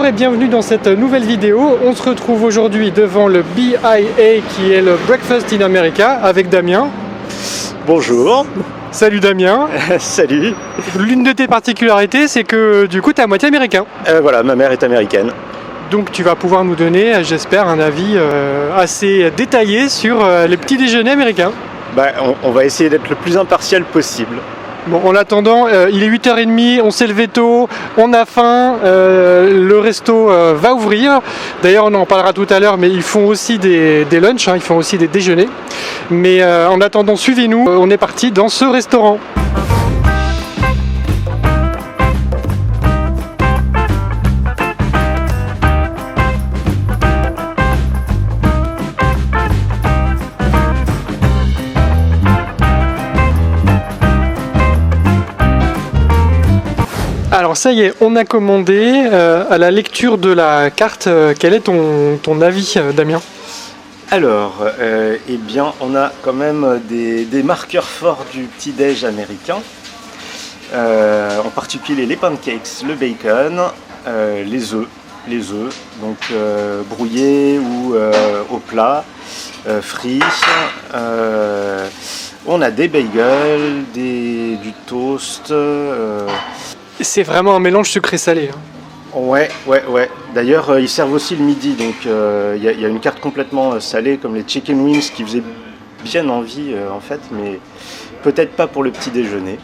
Bonjour et bienvenue dans cette nouvelle vidéo. On se retrouve aujourd'hui devant le BIA qui est le Breakfast in America avec Damien. Bonjour. Salut Damien. Salut. L'une de tes particularités, c'est que du coup tu es à moitié américain. Voilà, ma mère est américaine. Donc tu vas pouvoir nous donner, j'espère, un avis assez détaillé sur les petits déjeuners américains. On va essayer d'être le plus impartial possible. Bon, en attendant, il est 8h30, on s'est levé tôt, on a faim, le resto va ouvrir. D'ailleurs, on en parlera tout à l'heure, mais ils font aussi des lunchs, ils font aussi des déjeuners. Mais en attendant, suivez-nous, on est parti dans ce restaurant. Alors ça y est, on a commandé. À la lecture de la carte, quel est ton avis, Damien ? Alors, on a quand même des marqueurs forts du petit-déj américain. En particulier les pancakes, le bacon, les œufs, donc brouillés ou au plat, frits. On a des bagels, du toast. C'est vraiment un mélange sucré-salé. Ouais. D'ailleurs, ils servent aussi le midi, donc il y a une carte complètement salée, comme les chicken wings, qui faisaient bien envie en fait, mais peut-être pas pour le petit déjeuner.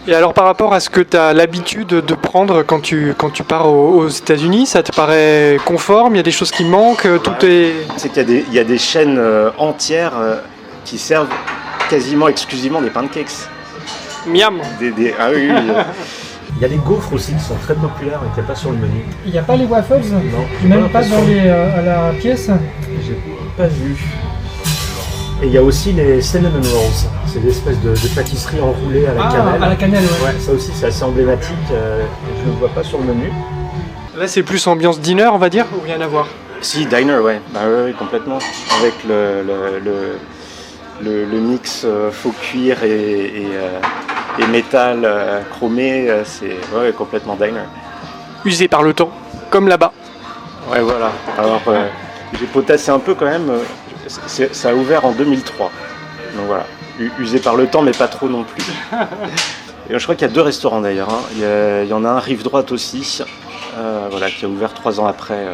Et alors par rapport à ce que tu as l'habitude de prendre quand tu pars aux États-Unis, ça te paraît conforme? Il y a des choses qui manquent? C'est qu'il y a des chaînes entières qui servent quasiment exclusivement des pancakes. Miam. Ah oui. Il y a les gaufres aussi qui sont très populaires et qui n'est pas sur le menu. Il n'y a pas les waffles? Non. Même pas dans à la pièce? J'ai pas vu. Et il y a aussi les cinnamon rolls. C'est des espèces de pâtisseries enroulées à la cannelle. À la cannelle, ouais. Ça aussi c'est assez emblématique. Je ne le vois pas sur le menu. Là c'est plus ambiance dîner, on va dire, ou rien à voir? Si, diner, ouais. Oui, complètement. Avec le mix faux cuir et métal chromé, c'est complètement diner. Usé par le temps, comme là-bas. Ouais, voilà. Alors, j'ai potassé un peu quand même. Ça a ouvert en 2003. Donc voilà. Usé par le temps, mais pas trop non plus. Et je crois qu'il y a 2 restaurants d'ailleurs. Il y en a un rive droite aussi, qui a ouvert 3 ans après.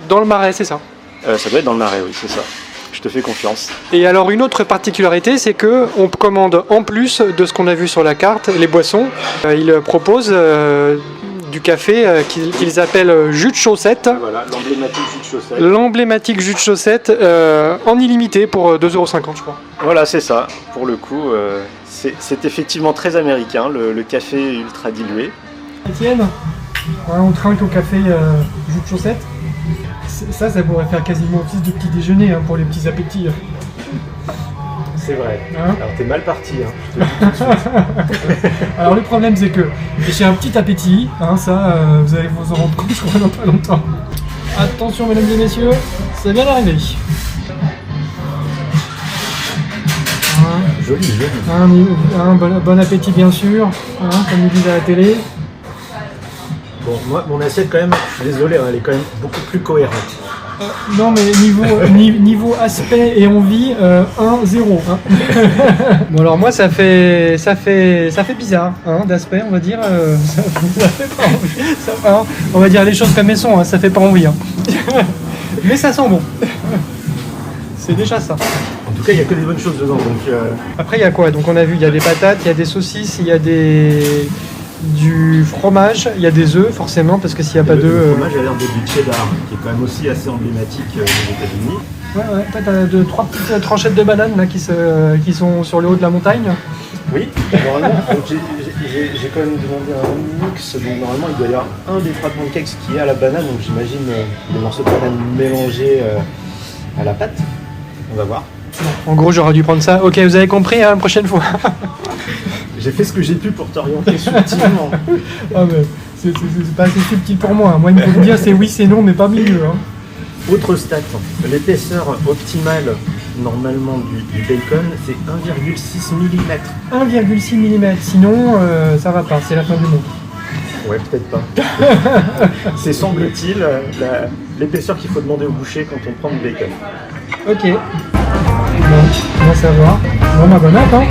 Dans le Marais, c'est ça? Ça doit être dans le Marais, oui, c'est ça. Je te fais confiance. Et alors une autre particularité, c'est que on commande en plus de ce qu'on a vu sur la carte, les boissons. Ils proposent du café qu'ils appellent jus de chaussette. Voilà, l'emblématique jus de chaussette. L'emblématique jus de chaussette en illimité pour 2,50 €, je crois. Voilà, c'est ça. Pour le coup, c'est effectivement très américain, le café ultra dilué. Étienne, on trinque au café jus de chaussette. Ça pourrait faire quasiment office de petit déjeuner pour les petits appétits. C'est vrai. Alors t'es mal parti, je te le dis tout de suite. Alors le problème c'est que j'ai un petit appétit, vous allez vous en rendre compte, je crois, dans pas longtemps. Attention mesdames et messieurs, ça vient d'arriver. Joli. Bon appétit bien sûr, comme ils disent à la télé. Bon, moi, mon assiette quand même, je suis désolé, elle est quand même beaucoup plus cohérente. Non mais niveau aspect et envie, 1-0. Bon alors moi ça fait bizarre d'aspect, on va dire. Ça fait pas envie. On va dire les choses comme elles sont, ça fait pas envie. Mais ça sent bon. C'est déjà ça. En tout cas, il n'y a que des bonnes choses dedans. Donc, Après il y a quoi? Donc on a vu, il y a des patates, il y a des saucisses, il y a du fromage, il y a des œufs forcément, parce que s'il n'y a pas d'œufs... Le fromage a l'air d'être du cheddar, qui est quand même aussi assez emblématique des États-Unis. Ouais, t'as 3 petites tranchettes de bananes là, qui sont sur le haut de la montagne. Oui, normalement, j'ai quand même demandé un mix, donc normalement il doit y avoir un des 3 pancakes qui est à la banane, donc j'imagine des morceaux de banane mélangés à la pâte. On va voir. En gros j'aurais dû prendre ça. Ok, vous avez compris, prochaine fois. J'ai fait ce que j'ai pu pour t'orienter subtilement. Mais c'est pas assez subtil pour moi. Moi, il faut me dire c'est oui, c'est non, mais pas milieu. Autre stat, l'épaisseur optimale normalement du bacon, c'est 1,6 mm. 1,6 mm, sinon ça va pas, c'est la fin du monde. Ouais, peut-être pas. C'est semble-t-il l'épaisseur qu'il faut demander au boucher quand on prend du bacon. Ok. Bon, on va savoir. Bon, bah bonne app, hein.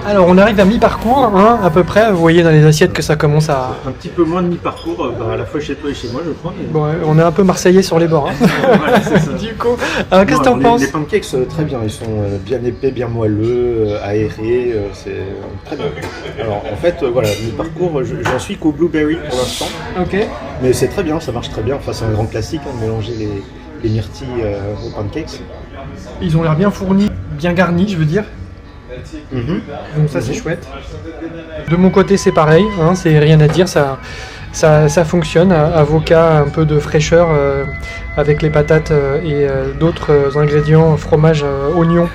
Alors on arrive à mi-parcours, hein, à peu près. Vous voyez dans les assiettes que ça commence à... Un petit peu moins de mi-parcours, à la fois chez toi et chez moi, je crois. Mais... Bon, on est un peu marseillais sur les bords. Hein. Voilà, c'est ça. Du coup, qu'est-ce que t'en penses? Les pancakes, très bien. Ils sont bien épais, bien moelleux, aérés. C'est très bien. Alors en fait, voilà, mi-parcours, j'en suis qu'au blueberry pour l'instant. Ok. Mais c'est très bien, ça marche très bien. Enfin, c'est un grand classique, hein, de mélanger les myrtilles aux pancakes. Ils ont l'air bien fournis, bien garnis, je veux dire. Donc ça c'est chouette. De mon côté c'est pareil, hein, c'est rien à dire, ça fonctionne. Avocat, un peu de fraîcheur avec les patates et d'autres ingrédients, fromage, oignons,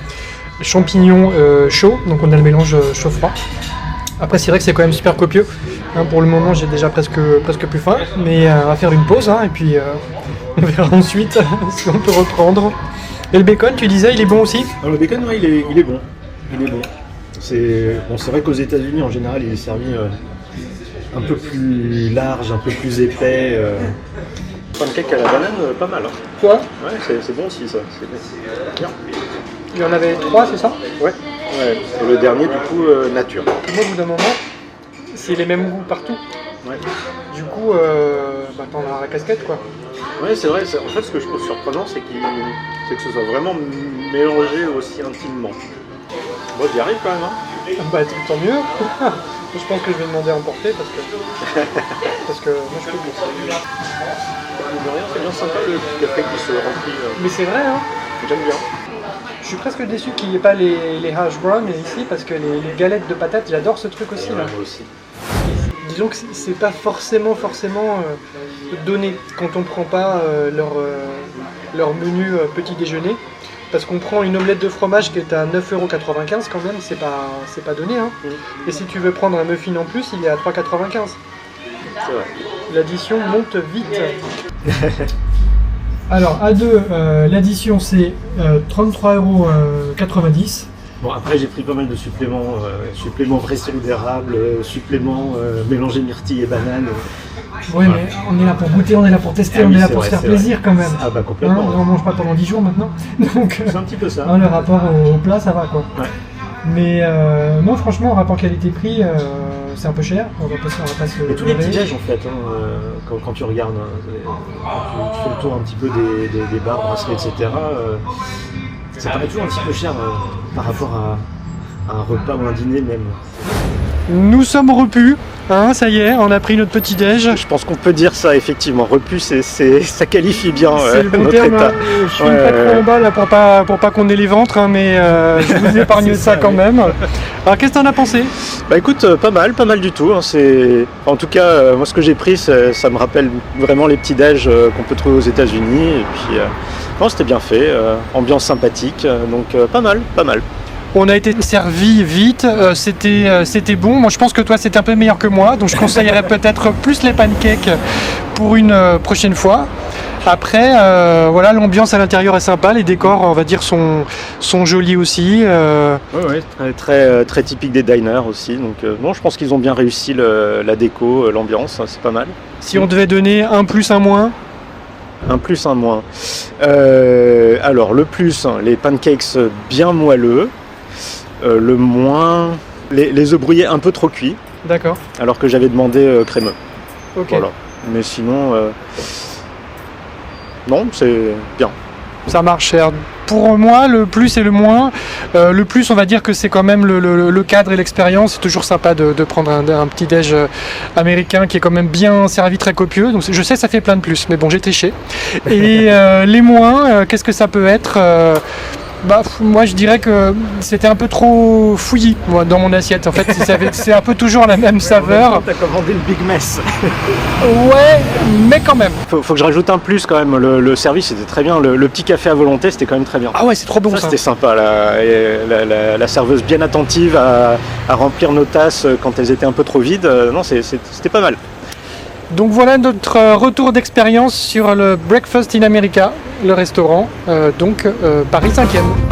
champignons chauds, donc on a le mélange chaud-froid. Après c'est vrai que c'est quand même super copieux, hein, pour le moment j'ai déjà presque plus faim, mais on va faire une pause, hein, et puis on verra ensuite si on peut reprendre. Et le bacon, tu disais, il est bon aussi? Alors le bacon, ouais, il est bon. Il est bon. C'est vrai qu'aux États-Unis en général il est servi un peu plus large, un peu plus épais. Pancake à la banane, pas mal. Hein. Quoi? Ouais, c'est bon aussi ça. C'est bien. Il y en avait 3, c'est ça? Ouais. Et le dernier du coup nature. Moi au bout d'un moment, c'est les mêmes goûts partout. Ouais. Du coup, t'en as la casquette quoi. Ouais, c'est vrai. En fait, ce que je trouve surprenant, c'est que ce soit vraiment mélangé aussi intimement. Bon, j'y arrive quand même, hein. Bah tant mieux. Je pense que je vais demander à emporter parce que moi je peux plus. C'est bien sympa le petit café qui se remplit. Mais c'est vrai, hein. J'aime bien. Je suis presque déçu qu'il n'y ait pas les hash browns ici parce que les galettes de patates, j'adore ce truc aussi. Là. Moi aussi. Disons que c'est pas forcément donné quand on prend pas leur menu petit déjeuner. Parce qu'on prend une omelette de fromage qui est à 9,95€ quand même, c'est pas donné. Hein. Et si tu veux prendre un muffin en plus, il est à 3,95€. C'est vrai. L'addition monte vite. Alors, à deux, l'addition c'est 33,90€. Bon, après j'ai pris pas mal de suppléments vrai sirop d'érable, suppléments mélangés myrtille et banane. Oui, mais on est là pour goûter, on est là pour tester, on est là pour se faire plaisir quand même. Ah bah complètement. Hein, on mange pas pendant 10 jours maintenant. Donc, c'est un petit peu ça. Le rapport au plat, ça va quoi. Ouais. Mais non, franchement, le rapport qualité-prix, c'est un peu cher. On va pas se et tous les petits déj en fait, hein, quand tu regardes, quand tu fais le tour un petit peu des bars, brasseries, etc. Ça paraît toujours un petit peu cher par rapport à un repas ou un dîner même. Nous sommes repus, hein, ça y est, on a pris notre petit déj. Je pense qu'on peut dire ça effectivement, repus, ça qualifie bien c'est le bon notre terme, état. Hein. Je suis pas trop en bas là pour pas qu'on ait les ventres, hein, mais je vous épargne ça quand même. Alors qu'est-ce que t'en as pensé? Bah écoute, pas mal du tout. Hein, en tout cas, moi ce que j'ai pris, ça me rappelle vraiment les petits déj qu'on peut trouver aux États-Unis. Et puis, c'était bien fait, ambiance sympathique, donc pas mal. On a été servi vite, c'était bon. Moi je pense que toi c'était un peu meilleur que moi, donc je conseillerais peut-être plus les pancakes pour une prochaine fois. Après, voilà, l'ambiance à l'intérieur est sympa, les décors on va dire sont jolis aussi. Oui, très typique des diners aussi. Donc non, je pense qu'ils ont bien réussi la déco, l'ambiance, c'est pas mal. Si on devait donner un plus, un moins? Un plus, un moins. Alors le plus, les pancakes bien moelleux. Le moins, les œufs brouillés un peu trop cuits. D'accord. Alors que j'avais demandé crémeux. Ok. Voilà. Mais sinon, non, c'est bien. Ça marche. Pour moi, le plus et le moins. Le plus, on va dire que c'est quand même le cadre et l'expérience. C'est toujours sympa de prendre un petit déj américain qui est quand même bien servi, très copieux. Donc je sais, ça fait plein de plus, mais bon, j'ai triché. Et les moins, qu'est-ce que ça peut être? Moi je dirais que c'était un peu trop fouillis dans mon assiette. En fait, c'est un peu toujours la même saveur. T'as commandé le Big Mess. Ouais, mais quand même. Faut que je rajoute un plus quand même. Le service était très bien. Le petit café à volonté, c'était quand même très bien. Ah ouais, c'est trop bon ça. C'était sympa. La serveuse bien attentive à remplir nos tasses quand elles étaient un peu trop vides. Non, c'était pas mal. Donc voilà notre retour d'expérience sur le Breakfast in America, le restaurant, Paris 5e.